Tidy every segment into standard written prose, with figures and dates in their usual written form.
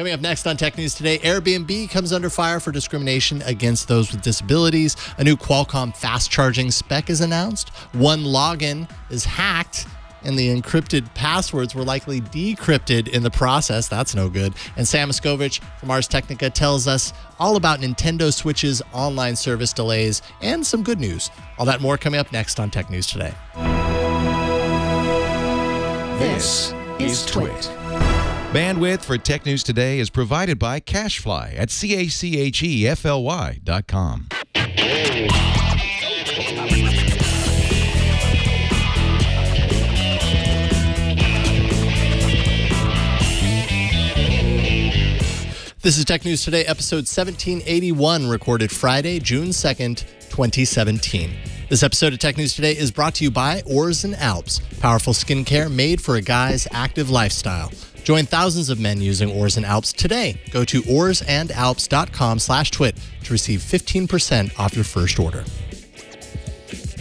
Coming up next on Tech News Today, Airbnb comes under fire for discrimination against those with disabilities. A new Qualcomm fast charging spec is announced. OneLogin is hacked, and the encrypted passwords were likely decrypted in the process. That's no good. And Sam Moscovich from Ars Technica tells us all about Nintendo Switch's online service delays and some good news. All that and more coming up next on Tech News Today. This is Twit. Bandwidth for Tech News Today is provided by CashFly at CACHEFLY.com. This is Tech News Today, episode 1781, recorded Friday, June 2nd, 2017. This episode of Tech News Today is brought to you by Oars and Alps, powerful skincare made for a guy's active lifestyle. Join thousands of men using Oars and Alps today. Go to oursandalps.com/twit to receive 15% off your first order.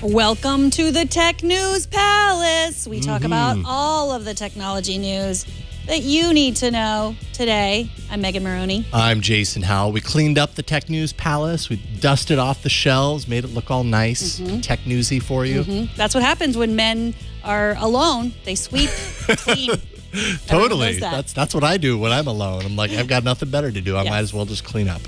Welcome to the Tech News Palace. We talk about all of the technology news that you need to know today. I'm Megan Maroney. I'm Jason Howell. We cleaned up the Tech News Palace. We dusted off the shelves, made it look all nice, tech newsy for you. That's what happens when men are alone. They sweep, clean. Totally. That's what I do when I'm alone. I'm like, I've got nothing better to do. I might as well just clean up.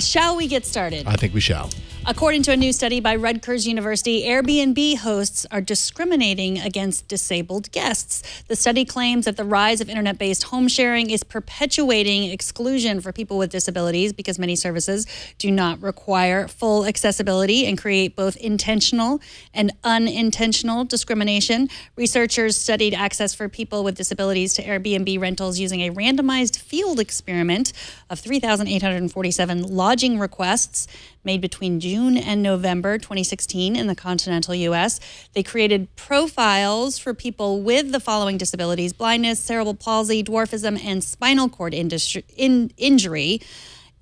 Shall we get started? I think we shall. According to a new study by Rutgers University, Airbnb hosts are discriminating against disabled guests. The study claims that the rise of internet-based home sharing is perpetuating exclusion for people with disabilities because many services do not require full accessibility and create both intentional and unintentional discrimination. Researchers studied access for people with disabilities to Airbnb rentals using a randomized field experiment of 3,847 lodging requests made between June and November 2016 in the continental U.S. They created profiles for people with the following disabilities: blindness, cerebral palsy, dwarfism, and spinal cord injury.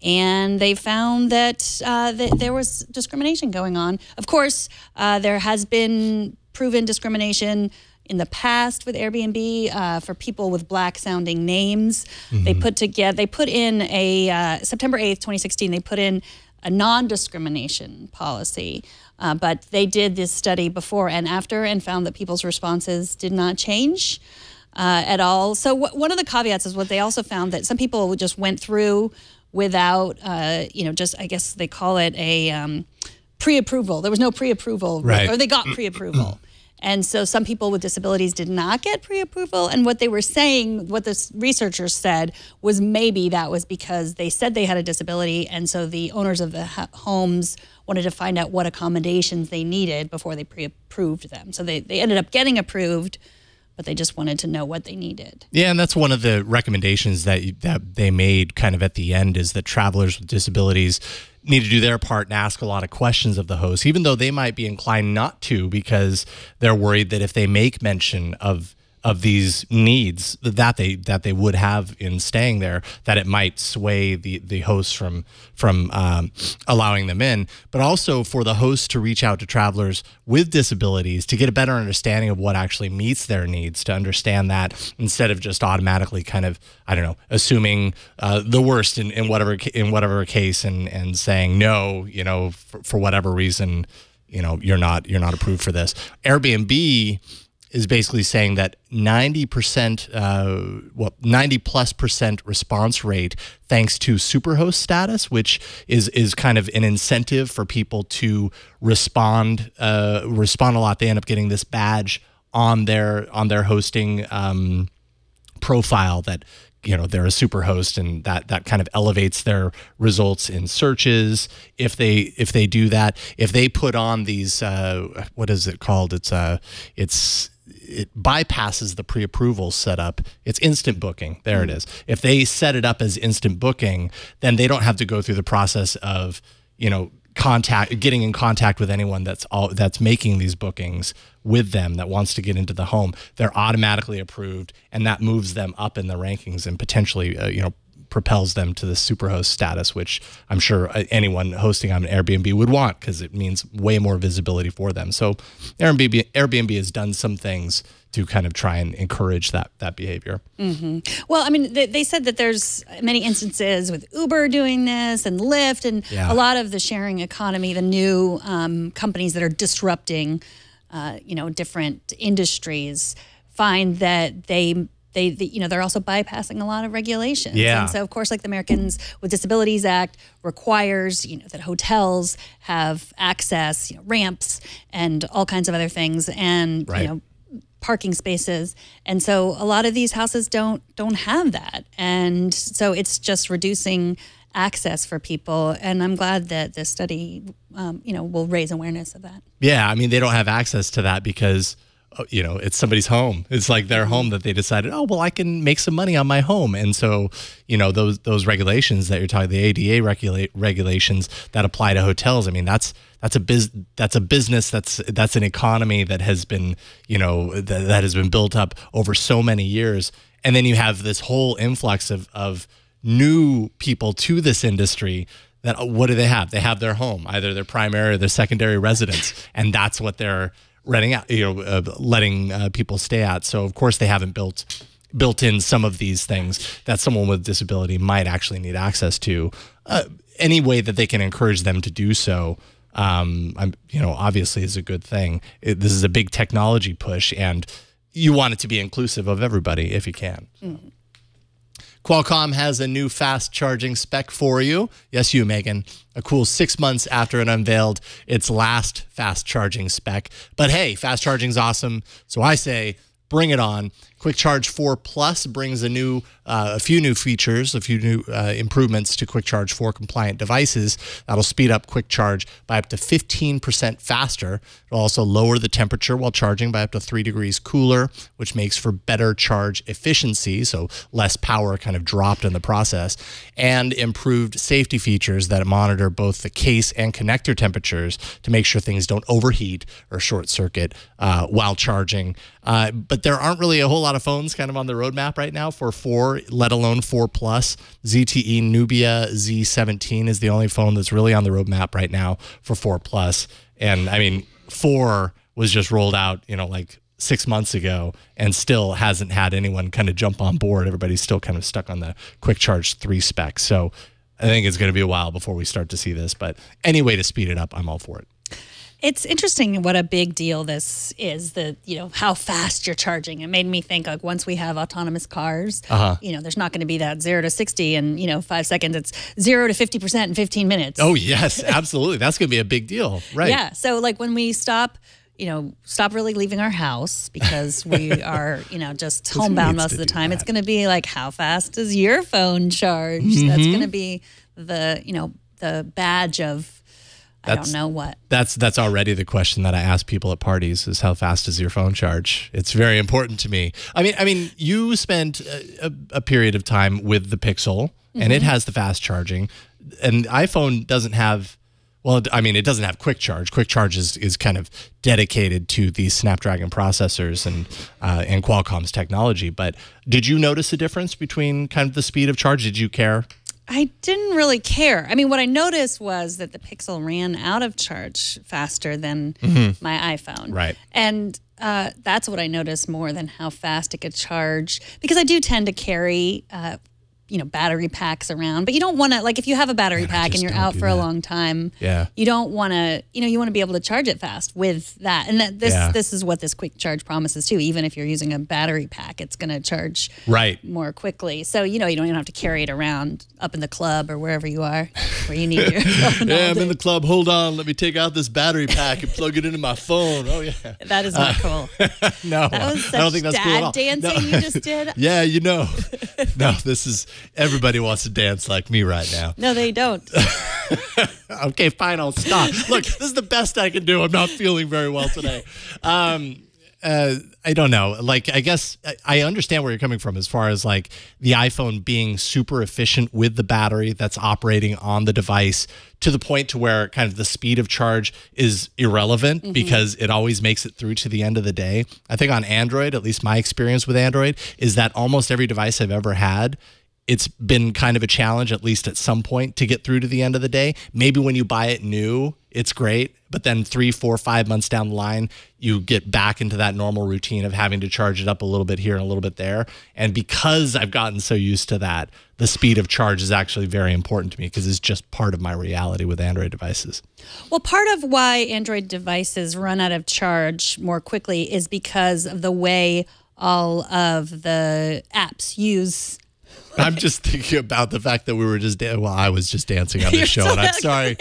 And they found that there was discrimination going on. Of course, there has been proven discrimination in the past with Airbnb for people with black-sounding names. They put in a September 8th, 2016. They put in a non-discrimination policy, but they did this study before and after and found that people's responses did not change at all. So one of the caveats is what they also found, that some people just went through without, just, I guess they call it a pre-approval. There was no pre-approval, right, or they got pre-approval. And so some people with disabilities did not get pre-approval. And what they were saying, what the researchers said, was maybe that was because they said they had a disability. And so the owners of the homes wanted to find out what accommodations they needed before they pre-approved them. So they ended up getting approved, but they just wanted to know what they needed. Yeah, and that's one of the recommendations that they made kind of at the end, is that travelers with disabilities need to do their part and ask a lot of questions of the host, even though they might be inclined not to, because they're worried that if they make mention of these needs that they would have in staying there, that it might sway the host from allowing them in. But also for the host to reach out to travelers with disabilities to get a better understanding of what actually meets their needs, to understand that instead of just automatically kind of, I don't know, assuming the worst in whatever case and saying no, for whatever reason, you're not approved for this. Airbnb is basically saying that 90%, 90+% response rate, thanks to superhost status, which is kind of an incentive for people to respond a lot. They end up getting this badge on their hosting profile that they're a superhost, and that kind of elevates their results in searches. If they do that, if they put on these what is it called? It bypasses the pre-approval setup. It's instant booking. There it is. If they set it up as instant booking, then they don't have to go through the process of, getting in contact with anyone that's making these bookings with them, that wants to get into the home. They're automatically approved, and that moves them up in the rankings and potentially, propels them to the superhost status, which I'm sure anyone hosting on an Airbnb would want, because it means way more visibility for them. So Airbnb has done some things kind of try and encourage that behavior. Well, I mean, they said that there's many instances with Uber doing this and Lyft and a lot of the sharing economy, the new companies that are disrupting, different industries, find that they're also bypassing a lot of regulations. Yeah. And so, of course, like the Americans with Disabilities Act requires, that hotels have access, ramps and all kinds of other things, and parking spaces. And so a lot of these houses don't have that. And so it's just reducing access for people. And I'm glad that this study, will raise awareness of that. Yeah, I mean, they don't have access to that because it's somebody's home. It's like their home that they decided, oh, well, I can make some money on my home. And so, those regulations that you're talking, the ADA regulations that apply to hotels, I mean, that's a business, that's an economy that has been, that has been built up over so many years. And then you have this whole influx of new people to this industry. That what do they have? They have their home, either their primary or their secondary residence, and that's what they're renting out, letting people stay at. So of course they haven't built in some of these things that someone with disability might actually need access to. Any way that they can encourage them to do so, obviously is a good thing. This is a big technology push, and you want it to be inclusive of everybody if you can. So. Qualcomm has a new fast charging spec for you. Yes, you, Megan. A cool 6 months after it unveiled its last fast charging spec. But hey, fast charging's awesome. So I say, bring it on. Quick Charge 4 Plus brings a few new features, a few new improvements to Quick Charge 4 compliant devices. That'll speed up Quick Charge by up to 15% faster. It'll also lower the temperature while charging by up to 3 degrees cooler, which makes for better charge efficiency, so less power kind of dropped in the process, and improved safety features that monitor both the case and connector temperatures to make sure things don't overheat or short circuit while charging. But there aren't really a whole lot of phones kind of on the roadmap right now for 4, let alone 4 Plus. ZTE Nubia Z17 is the only phone that's really on the roadmap right now for 4 Plus. And I mean, 4 was just rolled out, like 6 months ago, and still hasn't had anyone kind of jump on board. Everybody's still kind of stuck on the Quick Charge 3 spec. So I think it's going to be a while before we start to see this, but any way to speed it up, I'm all for it. It's interesting what a big deal this is, how fast you're charging. It made me think, like, once we have autonomous cars, there's not going to be that 0 to 60 in, 5 seconds. It's 0 to 50% in 15 minutes. Oh, yes, absolutely. That's going to be a big deal. Right. Yeah. So, like, when we stop really leaving our house because we are, just homebound most of the time, it's going to be like, how fast does your phone charge? That's going to be the badge of, I don't know what. That's already the question that I ask people at parties is, how fast does your phone charge? It's very important to me. I mean, you spent a period of time with the Pixel, and it has the fast charging, and iPhone doesn't have. Well, I mean, it doesn't have Quick Charge. Quick Charge is kind of dedicated to these Snapdragon processors and Qualcomm's technology. But did you notice a difference between kind of the speed of charge? Did you care? I didn't really care. I mean, what I noticed was that the Pixel ran out of charge faster than my iPhone. Right. And that's what I noticed more than how fast it could charge, because I do tend to carry battery packs around, but you don't want to, like, if you have a battery pack and you're out for a long time, you don't want to, you want to be able to charge it fast with that. And this is what this Quick Charge promises too. Even if you're using a battery pack, it's going to charge more quickly. So, you don't even have to carry it around up in the club or wherever you are, where you need your phone. Yeah, I'm in the club. Hold on. Let me take out this battery pack and plug it into my phone. Oh, yeah. That is not cool. No, that was such I don't think that's cool at all. dancing you just did. Yeah, no, this is, everybody wants to dance like me right now. No, they don't. Okay, fine, I'll stop. Look, this is the best I can do. I'm not feeling very well today. I don't know. Like, I guess I understand where you're coming from as far as like the iPhone being super efficient with the battery that's operating on the device, to the point to where kind of the speed of charge is irrelevant because it always makes it through to the end of the day. I think on Android, at least my experience with Android, is that almost every device I've ever had, it's been kind of a challenge, at least at some point, to get through to the end of the day. Maybe when you buy it new, it's great, but then 3, 4, 5 months down the line, you get back into that normal routine of having to charge it up a little bit here and a little bit there. And because I've gotten so used to that, the speed of charge is actually very important to me because it's just part of my reality with Android devices. Well, part of why Android devices run out of charge more quickly is because of the way all of the apps use. I'm just thinking about the fact that we were just, I was just dancing on this show, and I'm sorry.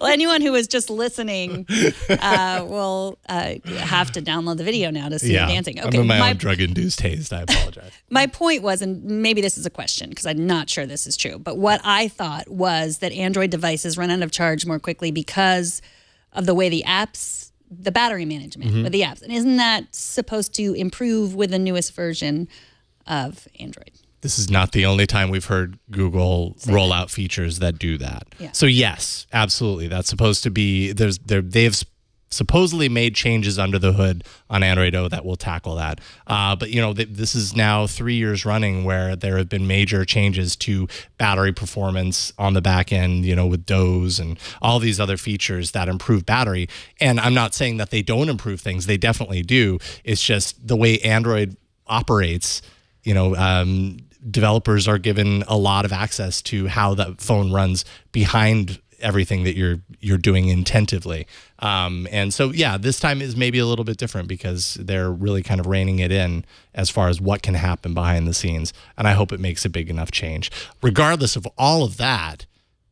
Well, anyone who is just listening will have to download the video now to see you dancing. Okay, I'm in my own drug-induced haze. I apologize. My point was, and maybe this is a question because I'm not sure this is true, but what I thought was that Android devices run out of charge more quickly because of the way the apps, the battery management with the apps. And isn't that supposed to improve with the newest version of Android? This is not the only time we've heard Google roll out features that do that. Yeah. So yes, absolutely. That's supposed to be, they've supposedly made changes under the hood on Android O that will tackle that. But you know, this is now 3 years running where there have been major changes to battery performance on the back end, you know, with Doze and all these other features that improve battery. And I'm not saying that they don't improve things. They definitely do. It's just the way Android operates, you know, developers are given a lot of access to how the phone runs behind everything that you're doing intentively. And so, yeah, this time is maybe a little bit different because they're really kind of reining it in as far as what can happen behind the scenes. And I hope it makes a big enough change. Regardless of all of that,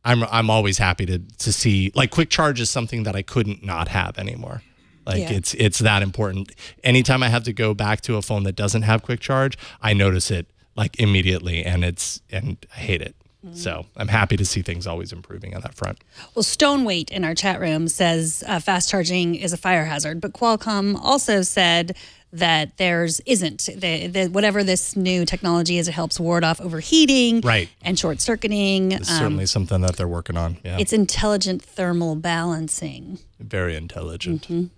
I'm always happy to see, like, quick charge is something that I couldn't not have anymore. Like it's that important. Anytime I have to go back to a phone that doesn't have quick charge, I notice it like immediately, and I hate it. So I'm happy to see things always improving on that front. Well, Stoneweight in our chat room says fast charging is a fire hazard, but Qualcomm also said that theirs isn't. Whatever this new technology is, it helps ward off overheating and short circuiting. It's certainly something that they're working on. Yeah. It's intelligent thermal balancing. Very intelligent.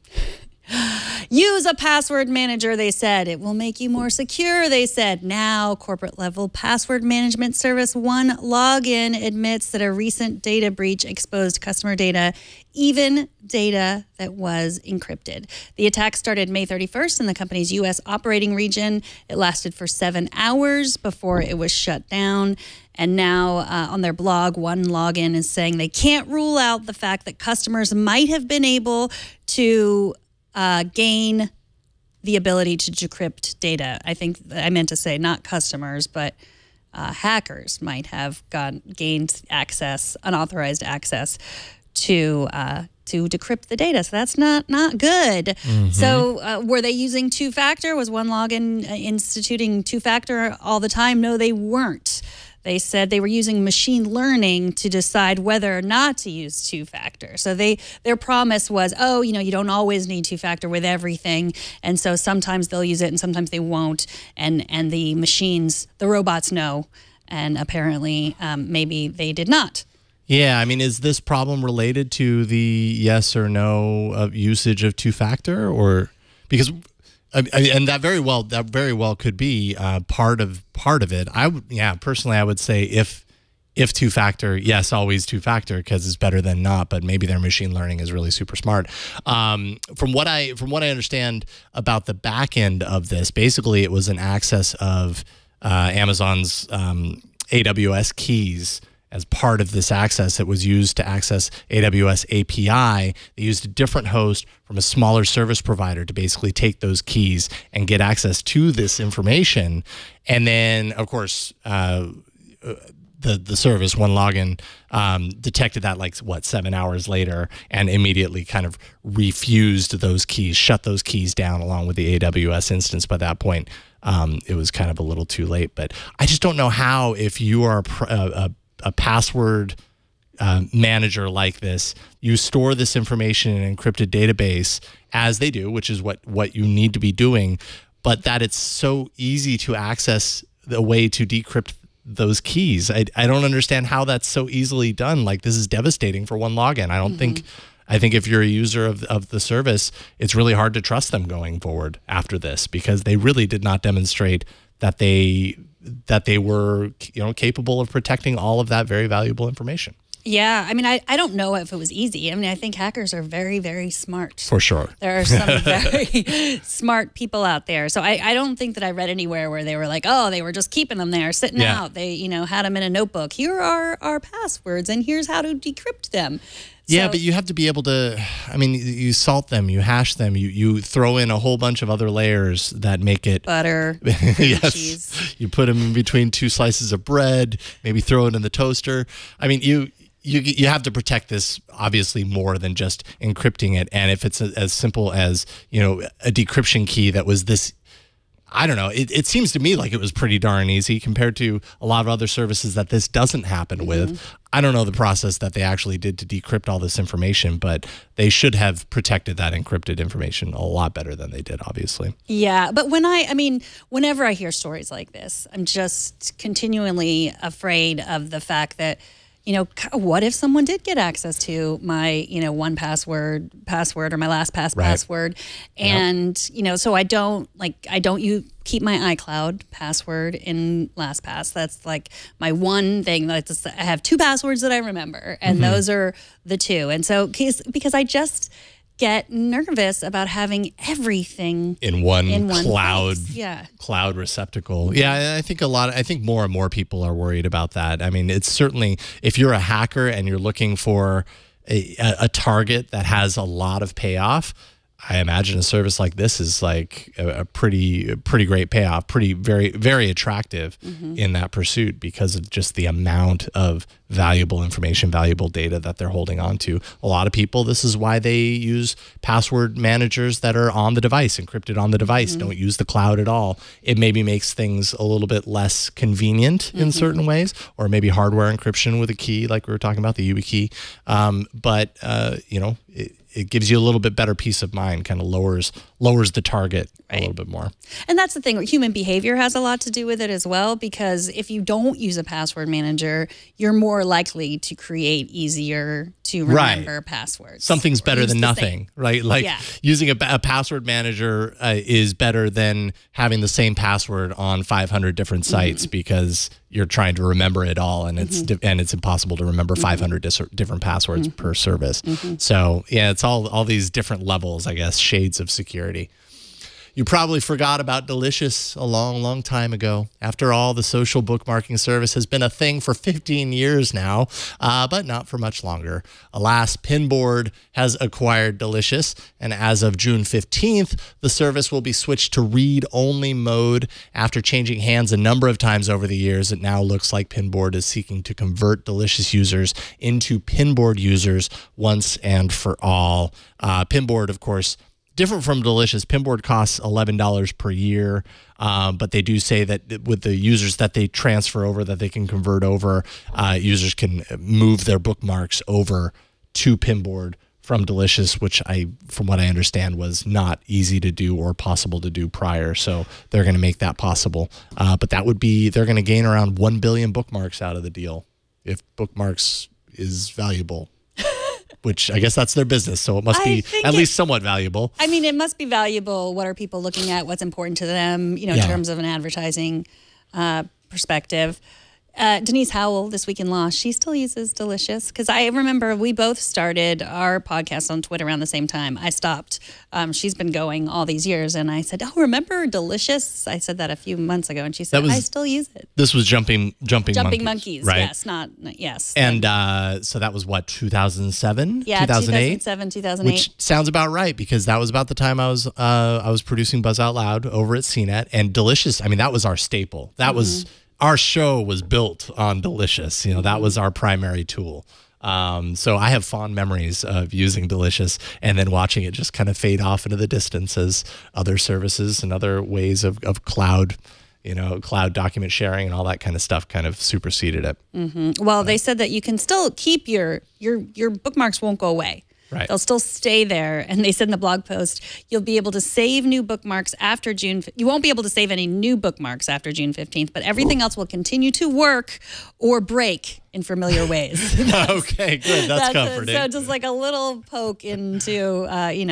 Use a password manager, they said. It will make you more secure, they said. Now, corporate-level password management service OneLogin admits that a recent data breach exposed customer data, even data that was encrypted. The attack started May 31st in the company's U.S. operating region. It lasted for 7 hours before it was shut down. And now on their blog, OneLogin is saying they can't rule out the fact that customers might have been able to gain the ability to decrypt data. I think I meant to say not customers, but hackers might have gained access, unauthorized access to decrypt the data. So that's not good. So were they using two-factor? Was OneLogin instituting two-factor all the time? No, they weren't. They said they were using machine learning to decide whether or not to use two-factor. So their promise was, oh, you know, you don't always need two-factor with everything. And so sometimes they'll use it and sometimes they won't. And the machines, the robots know. And apparently maybe they did not. Yeah, I mean, is this problem related to the yes or no of usage of two-factor, or because? And that very well could be part of it. Personally, I would say if two-factor, yes, always two-factor because it's better than not. But maybe their machine learning is really super smart. From what I understand about the back end of this, basically it was an access of Amazon's AWS keys. As part of this access, it was used to access AWS API. They used a different host from a smaller service provider to basically take those keys and get access to this information. And then, of course, the service, OneLogin, detected that 7 hours later and immediately kind of refused those keys, shut those keys down along with the AWS instance. By that point, it was kind of a little too late. But I just don't know how, if you are a password manager like this, you store this information in an encrypted database, as they do, which is what you need to be doing, but that it's so easy to access the way to decrypt those keys. I don't understand how that's so easily done. Like, this is devastating for OneLogin. I think if you're a user of the service, it's really hard to trust them going forward after this, because they really did not demonstrate that they were, you know, capable of protecting all of that very valuable information. Yeah, I mean, I don't know if it was easy. I mean, I think hackers are very, very smart. For sure. There are some very smart people out there. So I don't think that I read anywhere where they were like, oh, they were just keeping them there, sitting out. They, you know, had them in a notebook. Here are our passwords, and here's how to decrypt them. Yeah, but you have to be able to, I mean, you salt them, you hash them, you throw in a whole bunch of other layers that make it... Butter, yes, cheese. You put them in between 2 slices of bread, maybe throw it in the toaster. I mean, you have to protect this obviously more than just encrypting it. And if it's as simple as, you know, a decryption key that was this, I don't know, it seems to me like it was pretty darn easy compared to a lot of other services that this doesn't happen with. I don't know the process that they actually did to decrypt all this information, but they should have protected that encrypted information a lot better than they did, obviously. Yeah, but I mean, whenever I hear stories like this, I'm just continually afraid of the fact that, you know, what if someone did get access to my, you know, 1Password password or my LastPass password, and you know, so I don't keep my iCloud password in LastPass. That's like my one thing. I have 2 passwords that I remember, and those are the 2. And so because I just get nervous about having everything in one cloud place. cloud receptacle. Yeah, I think more and more people are worried about that. I mean, it's certainly, if you're a hacker and you're looking for a target that has a lot of payoff, I imagine a service like this is like a pretty great payoff, very, very attractive in that pursuit because of just the amount of valuable information, valuable data that they're holding on to. A lot of people, this is why they use password managers that are on the device, encrypted on the device, don't use the cloud at all. It maybe makes things a little bit less convenient in certain ways, or maybe hardware encryption with a key like we were talking about, the YubiKey. But you know, it gives you a little bit better peace of mind, kind of lowers the target a little bit more. And that's the thing, human behavior has a lot to do with it as well, because if you don't use a password manager, you're more likely to create easier to remember passwords. Something's better than nothing, right? Like using a password manager is better than having the same password on 500 different sites because you're trying to remember it all, and it's impossible to remember 500 different passwords per service. So yeah, it's all these different levels, I guess, shades of security. You probably forgot about Delicious a long, long time ago. After all, the social bookmarking service has been a thing for 15 years now, but not for much longer. Alas, Pinboard has acquired Delicious, and as of June 15th, the service will be switched to read-only mode. After changing hands a number of times over the years, it now looks like Pinboard is seeking to convert Delicious users into Pinboard users once and for all. Pinboard, of course, different from Delicious. Pinboard costs $11 per year, but they do say that with the users that they transfer over, that they can convert over, users can move their bookmarks over to Pinboard from Delicious, which from what I understand, was not easy to do or possible to do prior. So they're going to make that possible. But that would be, they're going to gain around 1 billion bookmarks out of the deal if bookmarks is valuable. Which I guess that's their business, so it must be at least somewhat valuable. I mean, it must be valuable. What are people looking at? What's important to them, you know, in terms of an advertising perspective. Denise Howell, This Week in Law, she still uses Delicious, because I remember we both started our podcast on Twitter around the same time. I stopped. She's been going all these years, and I said, "Oh, remember Delicious?" I said that a few months ago, and she said, "I still use it." This was Jumping Monkeys, right? Yes, And so that was what, 2007? Yeah, 2008? 2007, 2008. Which sounds about right, because that was about the time I was producing Buzz Out Loud over at CNET, and Delicious. I mean, that was our staple. That was. Our show was built on Delicious. You know, that was our primary tool. So I have fond memories of using Delicious and then watching it just kind of fade off into the distance as other services and other ways of cloud, you know, cloud document sharing and all that kind of stuff kind of superseded it. Well, they said that you can still keep your bookmarks won't go away. Right. They'll still stay there. And they said in the blog post, you'll be able to save new bookmarks after June. You won't be able to save any new bookmarks after June 15th, but everything else will continue to work or break in familiar ways. Okay, good. That's comforting. So just like a little poke into,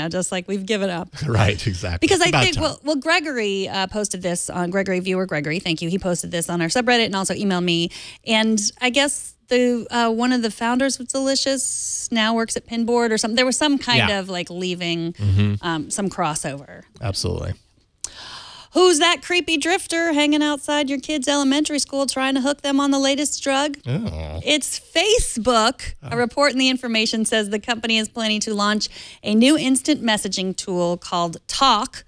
just like we've given up. Right, exactly. Because I think, well, Gregory posted this on viewer Gregory, thank you. He posted this on our subreddit and also emailed me. And I guess one of the founders of Delicious now works at Pinboard or something. There was some kind of like leaving some crossover. Absolutely. Who's that creepy drifter hanging outside your kid's elementary school trying to hook them on the latest drug? Oh. It's Facebook. A report in the information says the company is planning to launch a new instant messaging tool called Talk,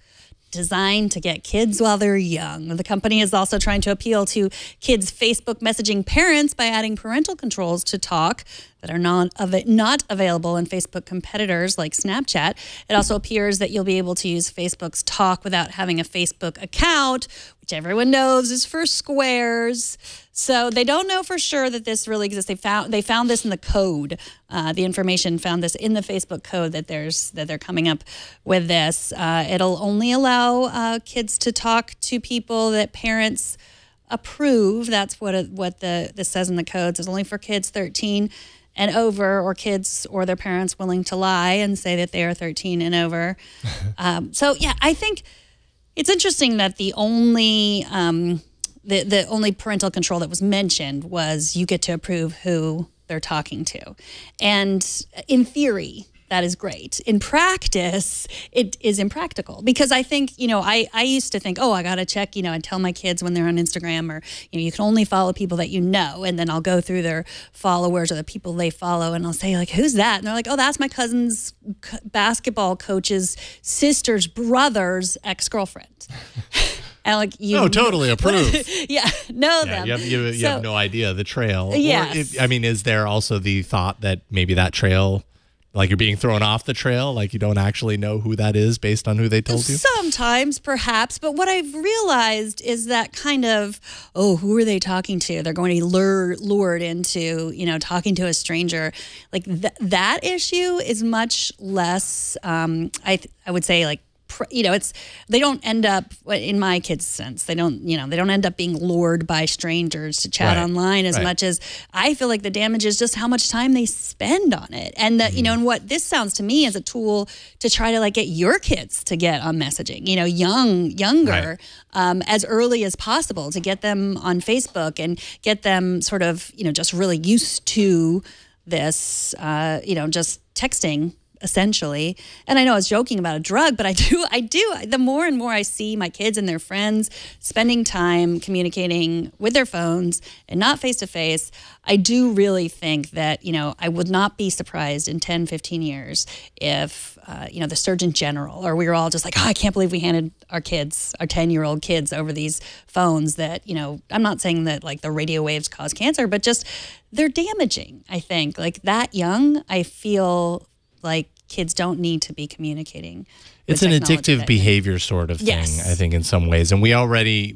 designed to get kids while they're young. The company is also trying to appeal to kids' Facebook messaging parents by adding parental controls to Talk that are not available in Facebook competitors like Snapchat. It also appears that you'll be able to use Facebook's Talk without having a Facebook account, which everyone knows is for squares. So they don't know for sure that this really exists. They found this in the code. The information found this in the Facebook code that they're coming up with this. It'll only allow kids to talk to people that parents approve. That's what this says in the codes. It's only for kids 13 and over, or kids or their parents willing to lie and say that they are 13 and over. So yeah, I think it's interesting that the only parental control that was mentioned was you get to approve who they're talking to. And in theory, that is great. In practice, it is impractical because I think, I used to think, I got to check, I tell my kids when they're on Instagram or, you can only follow people that you know. And then I'll go through their followers or the people they follow and I'll say like, who's that? And they're like, oh, that's my cousin's basketball coach's sister's brother's ex-girlfriend. And like totally approve. Know them. You have no idea the trail. Yes. Or is there also the thought that maybe that trail, like you're being thrown off the trail, like you don't actually know who that is based on who they told you? Sometimes, perhaps. But what I've realized is that kind of, who are they talking to? They're going to be lured into, talking to a stranger. Like that issue is much less, I would say, like, they don't end up, in my kids' sense, they don't end up being lured by strangers to chat online as much as I feel like the damage is just how much time they spend on it. And that, and what this sounds to me as a tool to try to like get your kids to get on messaging, younger, as early as possible to get them on Facebook and get them sort of, just really used to this, just texting essentially. And I know I was joking about a drug, but I do, the more and more I see my kids and their friends spending time communicating with their phones and not face-to-face, I do really think that, I would not be surprised in 10, 15 years if, the Surgeon General, or we were all just like, I can't believe we handed our kids, our 10-year-old kids over these phones that, I'm not saying that like the radio waves cause cancer, but just they're damaging, I think. Like that young, I feel like kids don't need to be communicating. It's an addictive behavior sort of thing, I think, in some ways. And we already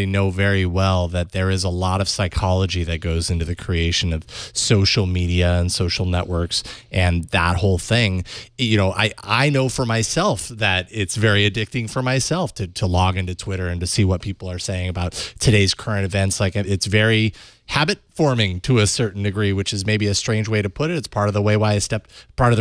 know very well that there is a lot of psychology that goes into the creation of social media and social networks and that whole thing. I know for myself that it's very addicting for myself to log into Twitter and to see what people are saying about today's current events. Like it's very habit forming to a certain degree, which is maybe a strange way to put it. It's part of the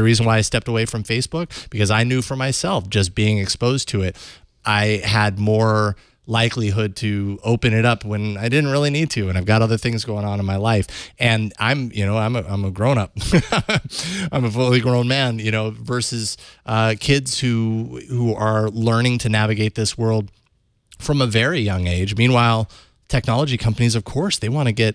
reason why I stepped away from Facebook, because I knew for myself, just being exposed to it, I had more likelihood to open it up when I didn't really need to, and I've got other things going on in my life. And I'm a grown up. I'm a fully grown man, versus kids who are learning to navigate this world from a very young age. Meanwhile, technology companies, of course, they want to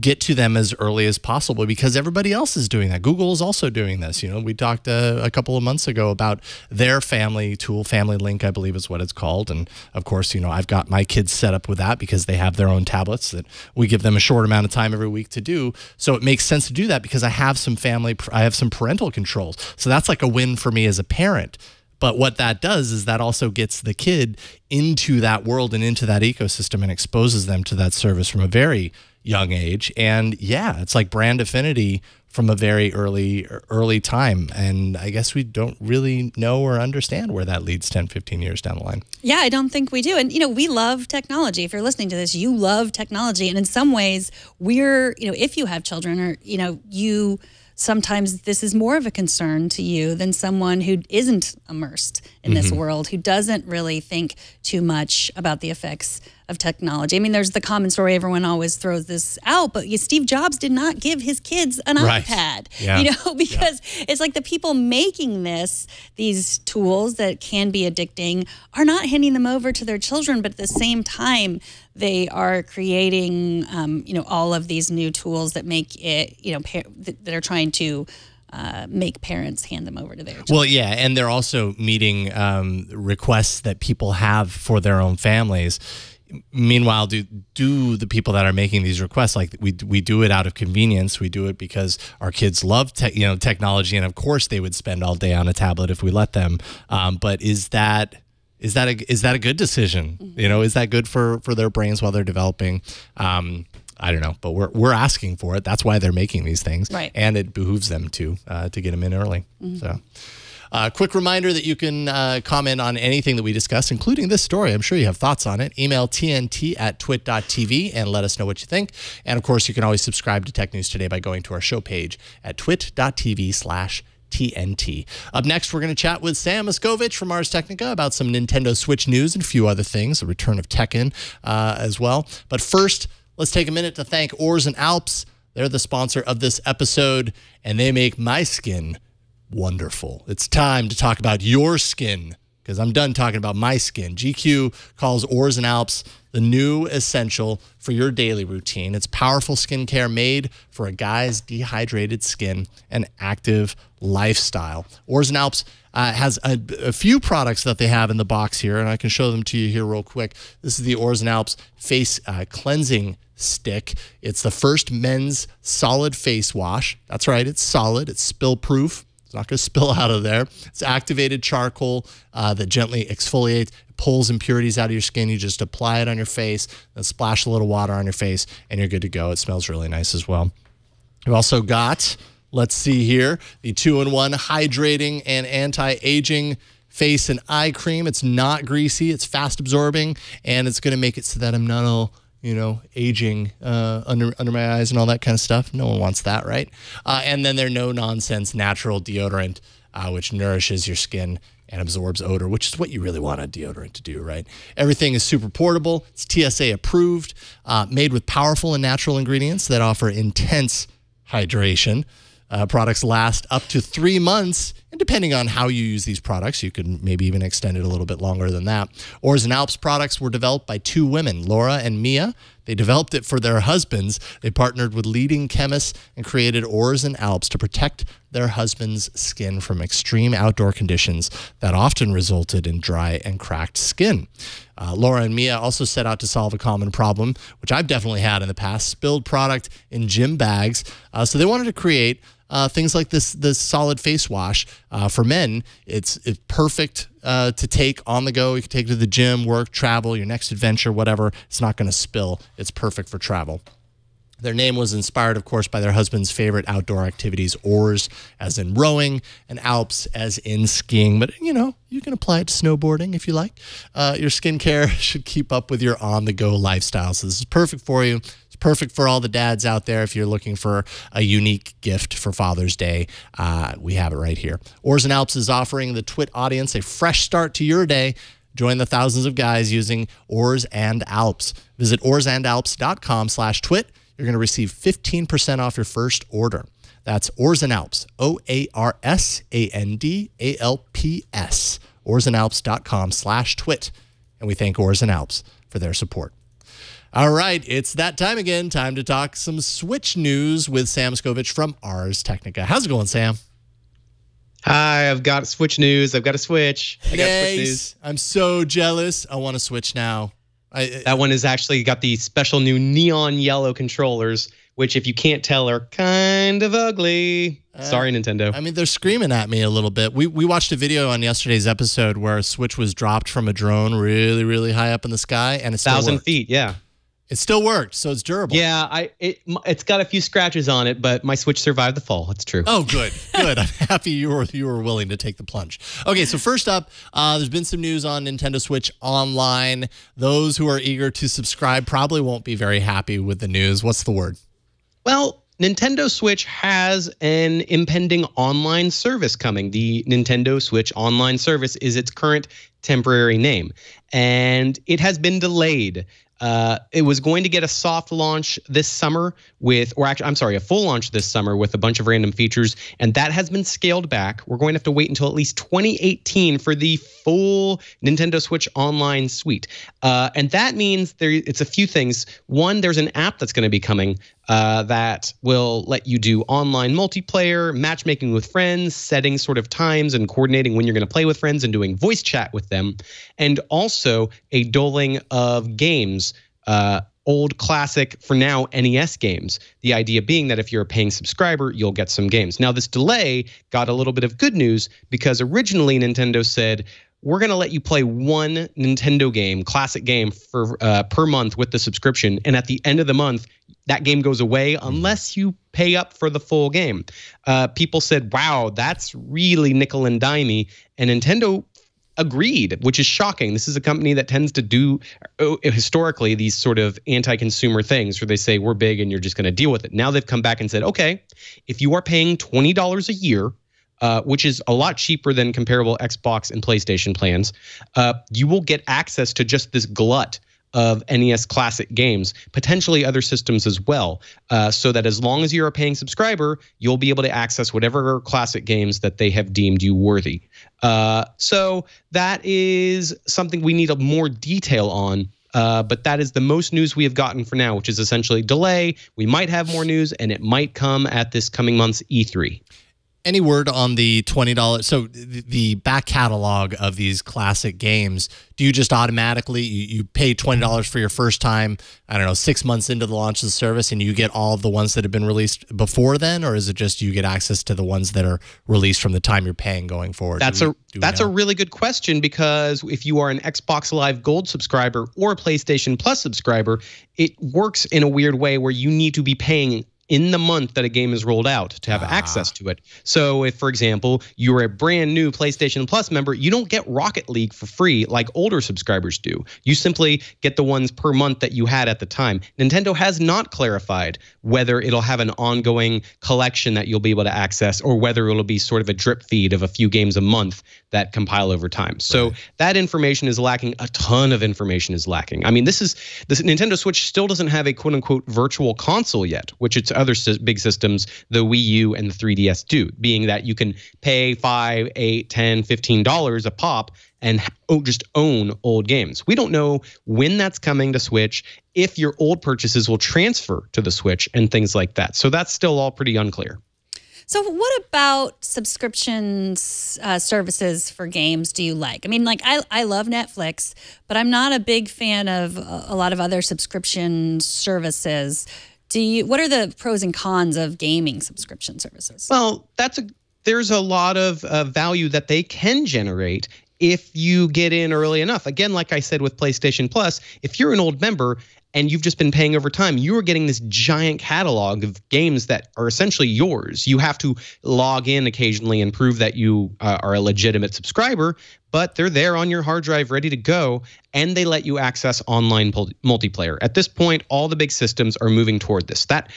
get to them as early as possible because everybody else is doing that. Google is also doing this. We talked a couple of months ago about their family tool, Family Link, I believe is what it's called. And of course, I've got my kids set up with that because they have their own tablets that we give them a short amount of time every week to do. So it makes sense to do that because I have some parental controls. So that's like a win for me as a parent. But what that does is that also gets the kid into that world and into that ecosystem and exposes them to that service from a very young age. And yeah, it's like brand affinity from a very early time. And I guess we don't really know or understand where that leads 10, 15 years down the line. Yeah, I don't think we do. And, you know, we love technology. If you're listening to this, you love technology. And in some ways, we're, you know, if you have children or, you know, sometimes this is more of a concern to you than someone who isn't immersed in this world, who doesn't really think too much about the effects of technology. I mean, there's the common story, everyone always throws this out, but Steve Jobs did not give his kids an iPad, you know, because it's like the people making these tools that can be addicting are not handing them over to their children, but at the same time, they are creating, you know, all of these new tools that make it, you know, that are trying to make parents hand them over to their children. Well, yeah, and they're also meeting requests that people have for their own families. Meanwhile, do the people that are making these requests, like we do it out of convenience. We do it because our kids love technology, and of course they would spend all day on a tablet if we let them. But is that a good decision? You know, is that good for their brains while they're developing? I don't know, but we're asking for it. That's why they're making these things, right? And it behooves them to get them in early. So. Quick reminder that you can comment on anything that we discuss, including this story. I'm sure you have thoughts on it. Email tnt@twit.tv and let us know what you think. And, of course, you can always subscribe to Tech News Today by going to our show page at twit.tv/TNT. Up next, we're going to chat with Sam Miskovich from Ars Technica about some Nintendo Switch news and a few other things, the return of Tekken as well. But first, let's take a minute to thank Oars and Alps. They're the sponsor of this episode, and they make my skin wonderful. It's time to talk about your skin, because I'm done talking about my skin. GQ calls Oars and Alps the new essential for your daily routine. It's powerful skincare made for a guy's dehydrated skin and active lifestyle. Oars and Alps has a few products that they have in the box here, and I can show them to you here real quick. This is the Oars and Alps face cleansing stick. It's the first men's solid face wash. That's right, it's solid, it's spill proof. It's not going to spill out of there. It's activated charcoal that gently exfoliates, pulls impurities out of your skin. You just apply it on your face, then splash a little water on your face, and you're good to go. It smells really nice as well. We've also got, let's see here, the 2-in-1 hydrating and anti-aging face and eye cream. It's not greasy. It's fast absorbing, and it's going to make it so that I'm not all, you know, aging under my eyes and all that kind of stuff. No one wants that, right? And then their no-nonsense natural deodorant, which nourishes your skin and absorbs odor, which is what you really want a deodorant to do, right? Everything is super portable. It's TSA approved, made with powerful and natural ingredients that offer intense hydration. Products last up to 3 months, and depending on how you use these products, you can maybe even extend it a little bit longer than that. Oars and Alps products were developed by two women, Laura and Mia. They developed it for their husbands. They partnered with leading chemists and created Oars and Alps to protect their husbands' skin from extreme outdoor conditions that often resulted in dry and cracked skin. Laura and Mia also set out to solve a common problem, which I've definitely had in the past, spilled product in gym bags. So they wanted to create things like this solid face wash for men. It's perfect to take on the go. You can take it to the gym, work, travel, your next adventure, whatever. It's not going to spill. It's perfect for travel. Their name was inspired, of course, by their husband's favorite outdoor activities, oars, as in rowing, and Alps, as in skiing. But, you know, you can apply it to snowboarding if you like. Your skincare should keep up with your on-the-go lifestyle. So this is perfect for you. It's perfect for all the dads out there if you're looking for a unique gift for Father's Day. We have it right here. Oars and Alps is offering the Twit audience a fresh start to your day. Join the thousands of guys using Oars and Alps. Visit oursandalps.com/twit. You're going to receive 15% off your first order. That's Oars and Alps, OARSANDALPS, oursandalps.com/twit. And we thank Oars and Alps for their support. All right, it's that time again. Time to talk some Switch news with Sam Miskovich from Ars Technica. How's it going, Sam? Hi, I've got Switch news. I've got a Switch. I got Switch news. I'm so jealous. I want to Switch now. That one has actually got the special new neon yellow controllers, which, if you can't tell, are kind of ugly. Sorry, Nintendo. I mean, they're screaming at me a little bit. We watched a video on yesterday's episode where a Switch was dropped from a drone really, really high up in the sky, and it's 1,000 feet, yeah. It still worked, so it's durable. Yeah, it's got a few scratches on it, but my Switch survived the fall. It's true. Oh, good. I'm happy you were willing to take the plunge. Okay, so first up, there's been some news on Nintendo Switch Online. Those who are eager to subscribe probably won't be very happy with the news. What's the word? Well, Nintendo Switch has an impending online service coming. The Nintendo Switch Online service is its current temporary name, and it has been delayed. It was going to get a soft launch this summer a full launch this summer with a bunch of random features, and that has been scaled back. We're going to have to wait until at least 2018 for the full Nintendo Switch Online suite. And that means it's a few things. One, there's an app that's going to be coming that will let you do online multiplayer, matchmaking with friends, setting sort of times and coordinating when you're going to play with friends and doing voice chat with them, and also a doling of games, old classic, for now, NES games. The idea being that if you're a paying subscriber, you'll get some games. Now, this delay got a little bit of good news because originally Nintendo said, we're going to let you play one Nintendo game, classic game, for per month with the subscription. And at the end of the month, that game goes away unless you pay up for the full game. People said, wow, that's really nickel and dimey. And Nintendo agreed, which is shocking. This is a company that tends to do historically these sort of anti-consumer things where they say we're big and you're just going to deal with it. Now they've come back and said, okay, if you are paying $20 a year, which is a lot cheaper than comparable Xbox and PlayStation plans, you will get access to just this glut of NES classic games, potentially other systems as well, so that as long as you're a paying subscriber, you'll be able to access whatever classic games that they have deemed you worthy. So that is something we need more detail on. But that is the most news we have gotten for now, which is essentially delay. We might have more news, and it might come at this coming month's E3. Any word on the $20? So the back catalog of these classic games, do you just automatically, you pay $20 for your first time, I don't know, 6 months into the launch of the service, and you get all of the ones that have been released before then? Or is it just you get access to the ones that are released from the time you're paying going forward? That's a really good question, because if you are an Xbox Live Gold subscriber or a PlayStation Plus subscriber, it works in a weird way where you need to be paying in the month that a game is rolled out to have access to it. So if, for example, you're a brand new PlayStation Plus member, you don't get Rocket League for free like older subscribers do. You simply get the ones per month that you had at the time. Nintendo has not clarified whether it'll have an ongoing collection that you'll be able to access or whether it'll be sort of a drip feed of a few games a month that compile over time. So that information is lacking. A ton of information is lacking. I mean, this Nintendo Switch still doesn't have a quote-unquote virtual console yet, which its other big systems, the Wii U and the 3DS, do, being that you can pay $5, $8, $10, $15 a pop and just own old games. We don't know when that's coming to Switch, if your old purchases will transfer to the Switch and things like that. So that's still all pretty unclear. So what about subscriptions services for games do you like? I mean, like I love Netflix, but I'm not a big fan of a lot of other subscription services. What are the pros and cons of gaming subscription services? Well, there's a lot of value that they can generate if you get in early enough. Again, like I said with PlayStation Plus, if you're an old member and you've just been paying over time, you are getting this giant catalog of games that are essentially yours. You have to log in occasionally and prove that you are a legitimate subscriber, but they're there on your hard drive ready to go, and they let you access online multiplayer. At this point, all the big systems are moving toward this. That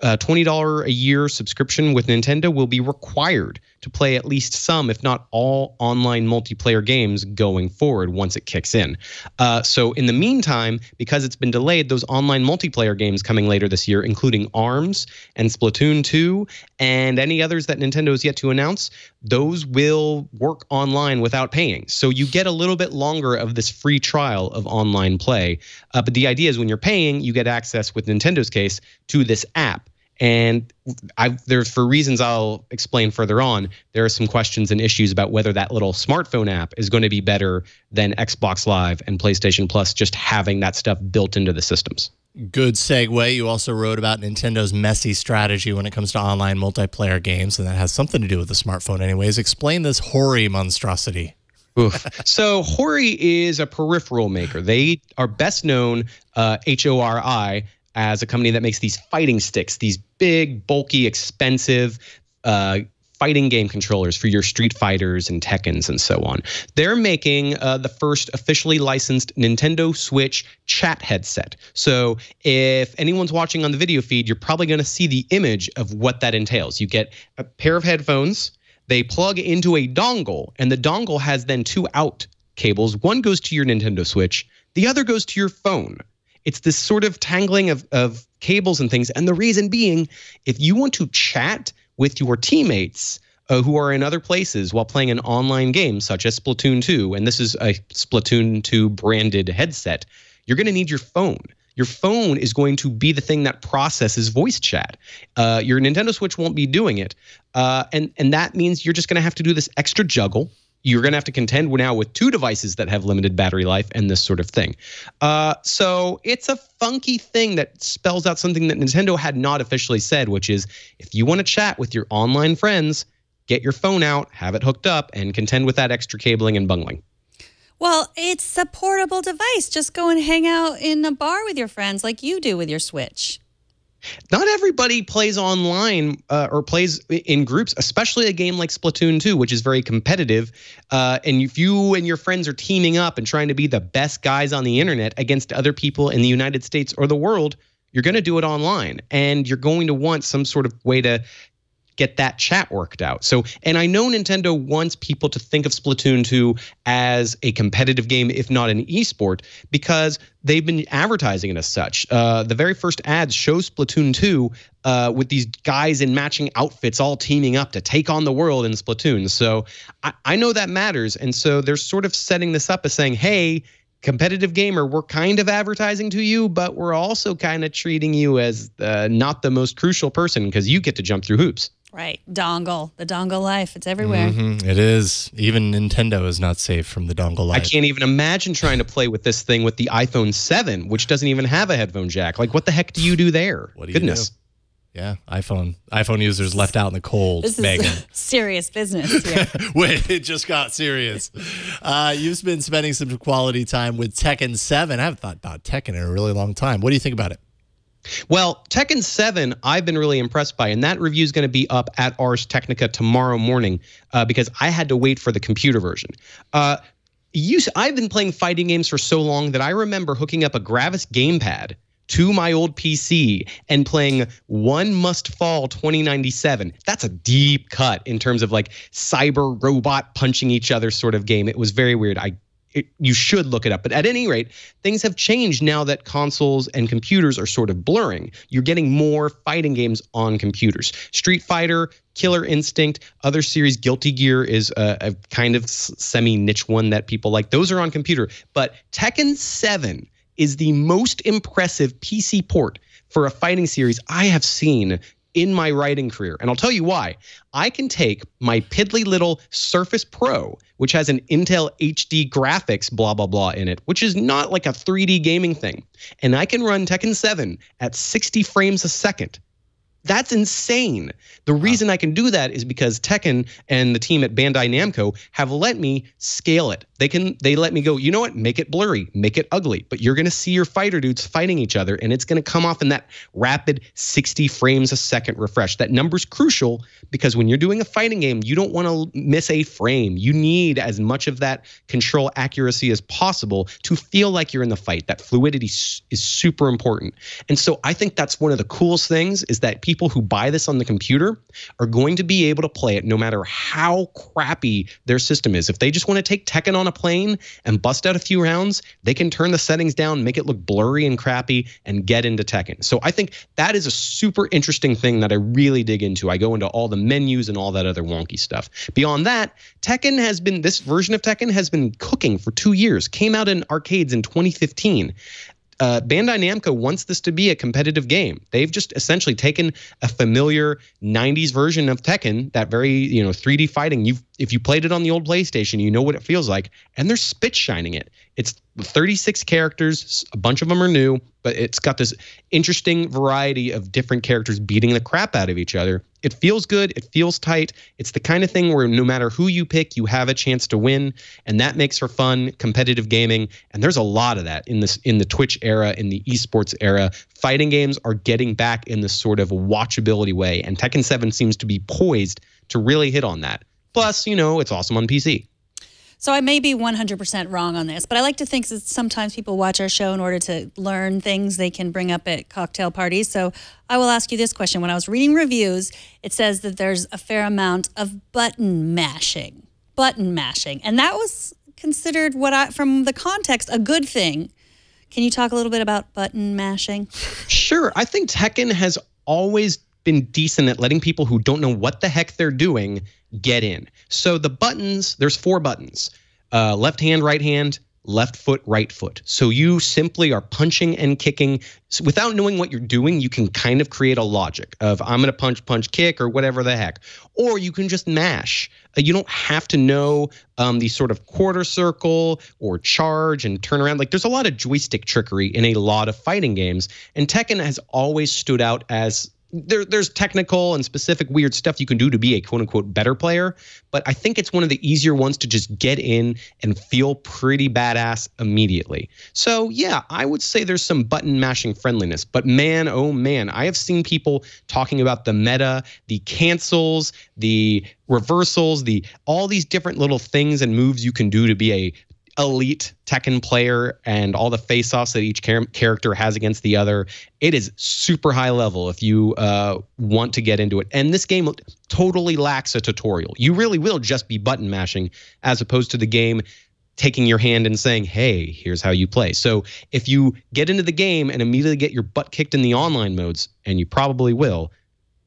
$20 a year subscription with Nintendo will be required to play at least some, if not all, online multiplayer games going forward once it kicks in. So in the meantime, because it's been delayed, those online multiplayer games coming later this year, including ARMS and Splatoon 2 and any others that Nintendo has yet to announce, those will work online without paying. So you get a little bit longer of this free trial of online play. But the idea is when you're paying, you get access, with Nintendo's case, to this app. And there's, for reasons I'll explain further on, there are some questions and issues about whether that little smartphone app is going to be better than Xbox Live and PlayStation Plus, just having that stuff built into the systems. Good segue. You also wrote about Nintendo's messy strategy when it comes to online multiplayer games, and that has something to do with the smartphone anyways. Explain this hoary monstrosity. Oof. So Hori is a peripheral maker. They are best known, HORI, as a company that makes these fighting sticks, these big, bulky, expensive fighting game controllers for your Street Fighters and Tekkens and so on. They're making the first officially licensed Nintendo Switch chat headset. So if anyone's watching on the video feed, you're probably going to see the image of what that entails. You get a pair of headphones. They plug into a dongle, and the dongle has then two out cables. One goes to your Nintendo Switch. The other goes to your phone. It's this sort of tangling of cables and things. And the reason being, if you want to chat with your teammates who are in other places while playing an online game, such as Splatoon 2, and this is a Splatoon 2 branded headset, you're going to need your phone. Your phone is going to be the thing that processes voice chat. Your Nintendo Switch won't be doing it. And that means you're just going to have to do this extra juggle. You're going to have to contend now with two devices that have limited battery life and this sort of thing. So it's a funky thing that spells out something that Nintendo had not officially said, which is if you want to chat with your online friends, get your phone out, have it hooked up, and contend with that extra cabling and bungling. Well, it's a portable device. Just go and hang out in a bar with your friends like you do with your Switch. Not everybody plays online or plays in groups, especially a game like Splatoon 2, which is very competitive. And if you and your friends are teaming up and trying to be the best guys on the internet against other people in the United States or the world, you're going to do it online. And you're going to want some sort of way to get that chat worked out. So, and I know Nintendo wants people to think of Splatoon 2 as a competitive game, if not an esport, because they've been advertising it as such. The very first ads show Splatoon 2 with these guys in matching outfits all teaming up to take on the world in Splatoon. So I know that matters. And so they're sort of setting this up as saying, hey, competitive gamer, we're kind of advertising to you, but we're also kind of treating you as not the most crucial person because you get to jump through hoops. Right. Dongle. The dongle life. It's everywhere. It is. Even Nintendo is not safe from the dongle life. I can't even imagine trying to play with this thing with the iPhone 7, which doesn't even have a headphone jack. Like, what the heck do you do there? What do you do? Yeah, iPhone users left out in the cold. This Megan. is serious business here. Wait, it just got serious. You've been spending some quality time with Tekken 7. I haven't thought about Tekken in a really long time. What do you think about it? Well, Tekken 7, I've been really impressed by, and that review is going to be up at Ars Technica tomorrow morning because I had to wait for the computer version. I've been playing fighting games for so long that I remember hooking up a Gravis gamepad to my old PC and playing One Must Fall 2097. That's a deep cut in terms of like cyber robot punching each other sort of game. It was very weird. You should look it up. But at any rate, things have changed now that consoles and computers are sort of blurring. You're getting more fighting games on computers. Street Fighter, Killer Instinct, other series, Guilty Gear is a kind of semi-niche one that people like. Those are on computer. But Tekken 7 is the most impressive PC port for a fighting series I have seen in my writing career. And I'll tell you why. I can take my piddly little Surface Pro, which has an Intel HD graphics blah, blah, blah in it, which is not like a 3D gaming thing. And I can run Tekken 7 at 60 frames a second. That's insane. The reason I can do that is because Tekken and the team at Bandai Namco have let me scale it. They let me go, you know what? Make it blurry, make it ugly, but you're going to see your fighter dudes fighting each other, and it's going to come off in that rapid 60 frames a second refresh. That number's crucial because when you're doing a fighting game, you don't want to miss a frame. You need as much of that control accuracy as possible to feel like you're in the fight. That fluidity is super important. And so I think that's one of the coolest things is that people who buy this on the computer are going to be able to play it no matter how crappy their system is. If they just want to take Tekken on a plane and bust out a few rounds, they can turn the settings down, make it look blurry and crappy, and get into Tekken. So I think that is a super interesting thing that I really dig into. I go into all the menus and all that other wonky stuff. Beyond that, this version of Tekken has been cooking for 2 years, came out in arcades in 2015. Bandai Namco wants this to be a competitive game. They've just essentially taken a familiar 90s version of Tekken, that very 3D fighting. If you played it on the old PlayStation, you know what it feels like, and they're spit shining it. It's 36 characters, a bunch of them are new, but it's got this interesting variety of different characters beating the crap out of each other, It feels good. It feels tight. It's the kind of thing where no matter who you pick, you have a chance to win, and that makes for fun, competitive gaming. And there's a lot of that in the Twitch era, in the esports era. Fighting games are getting back in this sort of watchability way, and Tekken 7 seems to be poised to really hit on that. Plus, it's awesome on PC. So I may be 100% wrong on this, but I like to think that sometimes people watch our show in order to learn things they can bring up at cocktail parties. So I will ask you this question. When I was reading reviews, it says that there's a fair amount of button mashing. And that was considered, from the context, a good thing. Can you talk a little bit about button mashing? Sure. I think Tekken has always been decent at letting people who don't know what the heck they're doing get in. So the buttons, there's 4 buttons, left hand, right hand, left foot, right foot. So you simply are punching and kicking. So without knowing what you're doing, you can kind of create a logic of I'm going to punch, kick, or whatever the heck. Or you can just mash. You don't have to know the sort of quarter circle or charge and turn around. Like, there's a lot of joystick trickery in a lot of fighting games. And Tekken has always stood out as there's technical and specific weird stuff you can do to be a quote-unquote better player, but I think it's one of the easier ones to just get in and feel pretty badass immediately. So yeah, I would say there's some button mashing friendliness, but man, oh man, I have seen people talking about the meta, the cancels, the reversals, all these different little things and moves you can do to be a elite Tekken player and all the face-offs that each character has against the other. It is super high level if you want to get into it. And this game totally lacks a tutorial. You really will just be button mashing as opposed to the game taking your hand and saying, hey, here's how you play. So if you get into the game and immediately get your butt kicked in the online modes, and you probably will,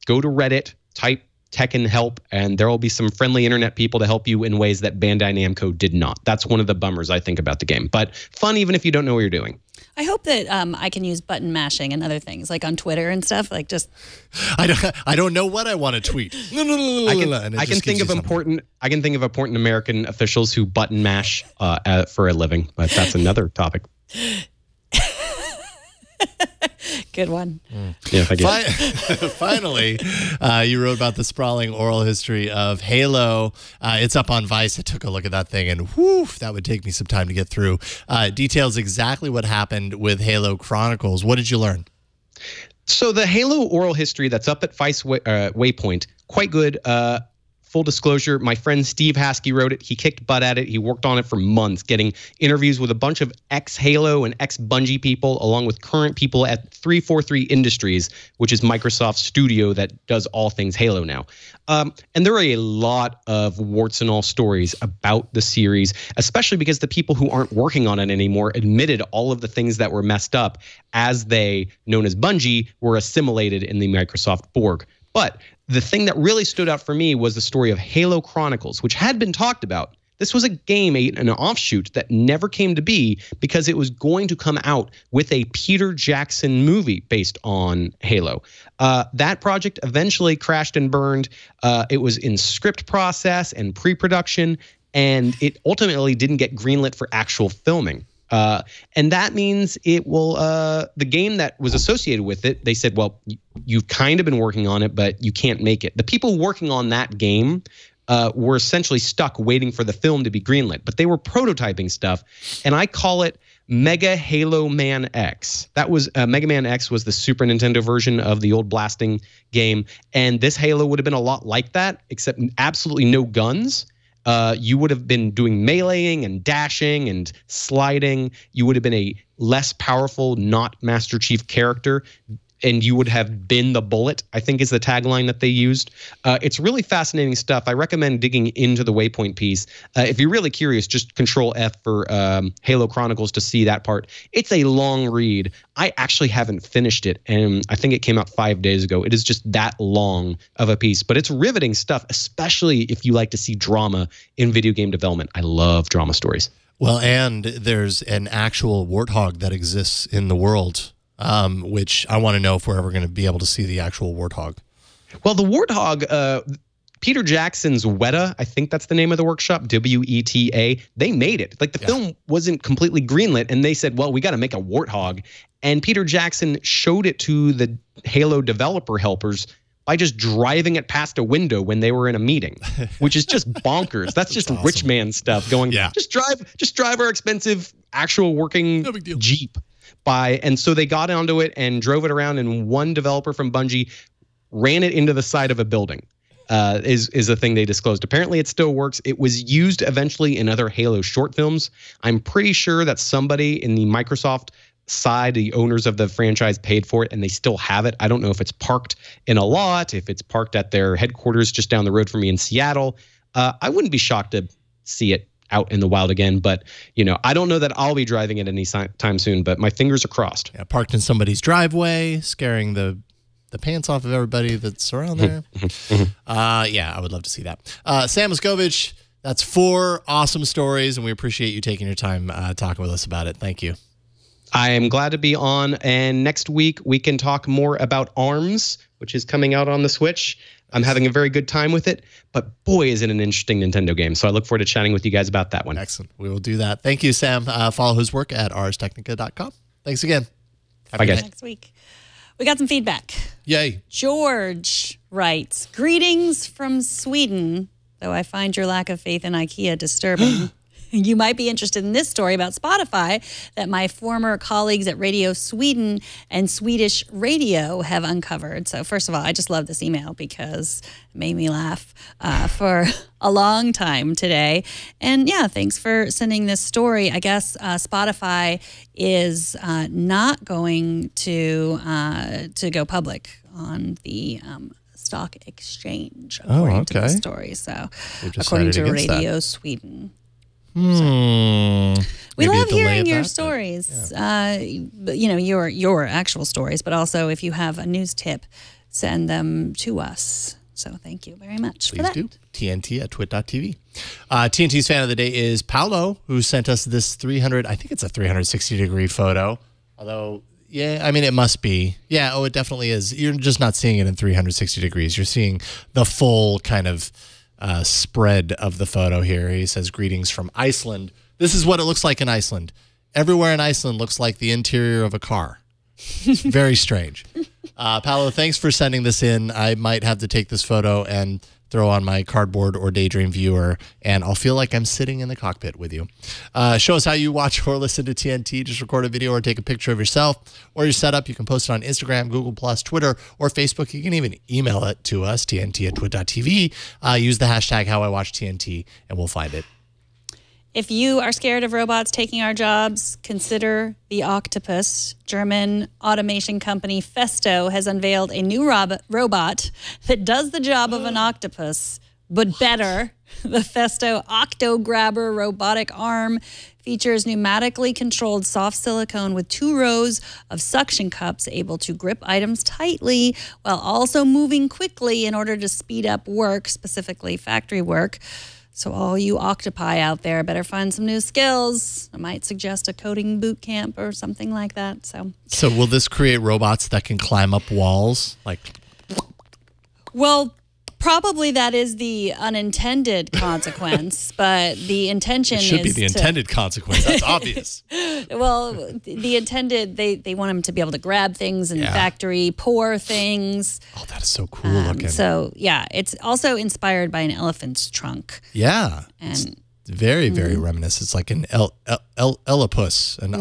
go to Reddit, type Tekken help, and there will be some friendly internet people to help you in ways that Bandai Namco did not. That's one of the bummers I think about the game, but fun even if you don't know what you're doing. I hope that I can use button mashing and other things like on Twitter and stuff. Like just, I don't know what I want to tweet. I can think of important American officials who button mash for a living, but that's another topic. Good one. Yeah, thank you. Finally, you wrote about the sprawling oral history of Halo. It's up on Vice. I took a look at that thing, and whew, that would take me some time to get through. Details exactly what happened with Halo Chronicles. What did you learn? So the Halo oral history that's up at Vice Waypoint, quite good. Full disclosure, my friend Steve Haskey wrote it. He kicked butt at it. He worked on it for months, getting interviews with a bunch of ex-Halo and ex-Bungie people, along with current people at 343 Industries, which is Microsoft's studio that does all things Halo now. And there are a lot of warts and all stories about the series, especially because the people who aren't working on it anymore admitted all of the things that were messed up as they, known as Bungie, were assimilated in the Microsoft Borg. But the thing that really stood out for me was the story of Halo Chronicles, which had been talked about. This was a game, an offshoot that never came to be because it was going to come out with a Peter Jackson movie based on Halo. That project eventually crashed and burned. It was in script process and pre-production, and it ultimately didn't get greenlit for actual filming. And that means it will, the game that was associated with it, they said, well, you've kind of been working on it, but you can't make it. The people working on that game were essentially stuck waiting for the film to be greenlit, but they were prototyping stuff. And I call it Mega Halo Man X. That was Mega Man X was the Super Nintendo version of the old blasting game. And this Halo would have been a lot like that, except absolutely no guns. You would have been doing meleeing and dashing and sliding. You would have been a less powerful, not Master Chief character, and you would have been the bullet, I think is the tagline that they used. It's really fascinating stuff. I recommend digging into the Waypoint piece. If you're really curious, just Control F for Halo Chronicles to see that part. It's a long read. I actually haven't finished it, and I think it came out 5 days ago. It is just that long of a piece, but it's riveting stuff, especially if you like to see drama in video game development. I love drama stories. Well, and there's an actual warthog that exists in the world, which I want to know if we're ever going to be able to see the actual warthog. Well, the warthog, Peter Jackson's Weta, I think that's the name of the workshop, WETA, they made it. Like the film wasn't completely greenlit, and they said, well, we got to make a warthog. And Peter Jackson showed it to the Halo developer helpers by just driving it past a window when they were in a meeting, which is just bonkers. That's just awesome. rich man stuff going, just drive our expensive actual working Jeep by. And so they got onto it and drove it around, and one developer from Bungie ran it into the side of a building. Is a thing they disclosed. Apparently it still works. It was used eventually in other Halo short films. I'm pretty sure that somebody in the Microsoft side, the owners of the franchise, paid for it and they still have it. I don't know if it's parked in a lot, if it's parked at their headquarters just down the road from me in Seattle. I wouldn't be shocked to see it out in the wild again, but I don't know that I'll be driving it any time soon, but my fingers are crossed. Yeah, parked in somebody's driveway, scaring the pants off of everybody that's around there. Yeah, I would love to see that. Sam Moscovich, that's 4 awesome stories, and we appreciate you taking your time talking with us about it. Thank you. I am glad to be on, and next week we can talk more about ARMS, which is coming out on the Switch. I'm having a very good time with it, but boy, is it an interesting Nintendo game. So I look forward to chatting with you guys about that one. Excellent. We will do that. Thank you, Sam. Follow his work at arstechnica.com. Thanks again. Bye, guys. Next week. We got some feedback. Yay. George writes, greetings from Sweden, though I find your lack of faith in IKEA disturbing. You might be interested in this story about Spotify that my former colleagues at Radio Sweden and Swedish Radio have uncovered. So first of all, I just love this email because it made me laugh for a long time today. And yeah, thanks for sending this story. I guess Spotify is not going to go public on the stock exchange, according to the story. So according to Radio Sweden. We love hearing your stories, your actual stories, but also if you have a news tip, send them to us. So thank you very much for that. Please do. TNT at twit.tv. TNT's fan of the day is Paolo, who sent us this 360-degree photo. Although, yeah, I mean, it must be. Yeah, oh, it definitely is. You're just not seeing it in 360 degrees. You're seeing the full kind of spread of the photo here. He says, greetings from Iceland. This is what it looks like in Iceland. Everywhere in Iceland looks like the interior of a car. It's very strange. Paolo, thanks for sending this in. I might have to take this photo and throw on my cardboard or Daydream viewer, and I'll feel like I'm sitting in the cockpit with you. Show us how you watch or listen to TNT. Just record a video or take a picture of yourself or your setup. You can post it on Instagram, Google+, Twitter, or Facebook. You can even email it to us, tnt@twit.tv. Use the hashtag HowIWatchTNT, and we'll find it. If you are scared of robots taking our jobs, consider the octopus. German automation company Festo has unveiled a new robot that does the job of an octopus, but better. The Festo Octograbber robotic arm features pneumatically controlled soft silicone with 2 rows of suction cups able to grip items tightly while also moving quickly in order to speed up work, specifically factory work. So all you octopi out there better find some new skills. I might suggest a coding boot camp or something like that. So will this create robots that can climb up walls? Well, probably that is the unintended consequence, but the intention is... It should be the intended consequence. That's obvious. Well, the intended, they want them to be able to grab things in the factory, pour things. Oh, that is so cool looking. So, yeah, it's also inspired by an elephant's trunk. Yeah. And it's very, very reminiscent. It's like an Elopus, an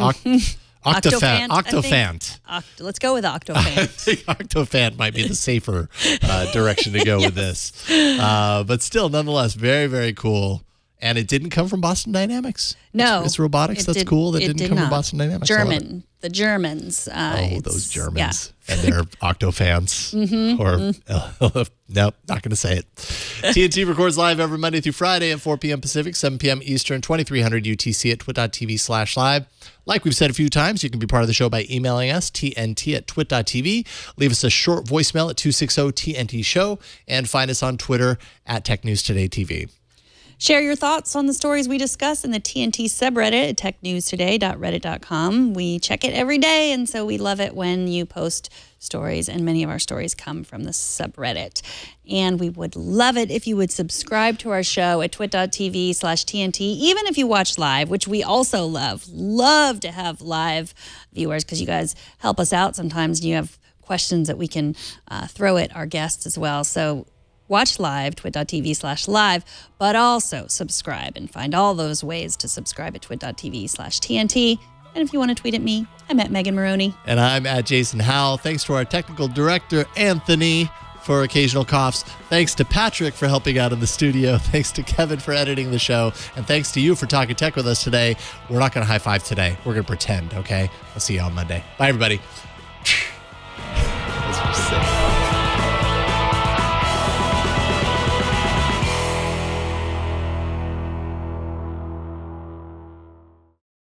Octophant. Let's go with Octophant. I think Octophant might be the safer direction to go with this. But still, nonetheless, very, very cool. And it didn't come from Boston Dynamics. No. It's robotics. That's cool. That didn't come from Boston Dynamics. The Germans. Those Germans. And their Octophants. Nope, not going to say it. TNT records live every Monday through Friday at 4 p.m. Pacific, 7 p.m. Eastern, 2300 UTC at twit.tv/live. Like we've said a few times, you can be part of the show by emailing us, tnt@twit.tv. Leave us a short voicemail at 260-TNT-SHOW, and find us on Twitter at TechNewsTodayTV. Share your thoughts on the stories we discuss in the TNT subreddit at technewstoday.reddit.com. We check it every day, and so we love it when you post stories, and many of our stories come from the subreddit. And we would love it if you would subscribe to our show at twit.tv/TNT, even if you watch live, which we also love. Love to have live viewers because you guys help us out sometimes. You have questions that we can throw at our guests as well. So watch live, twit.tv/live, but also subscribe and find all those ways to subscribe at twit.tv/TNT. And if you want to tweet at me, I'm at Megan Maroney. And I'm at Jason Howell. Thanks to our technical director, Anthony, for occasional coughs. Thanks to Patrick for helping out in the studio. Thanks to Kevin for editing the show. And thanks to you for talking tech with us today. We're not going to high five today. We're going to pretend, okay? I'll see you on Monday. Bye, everybody. That's what you say.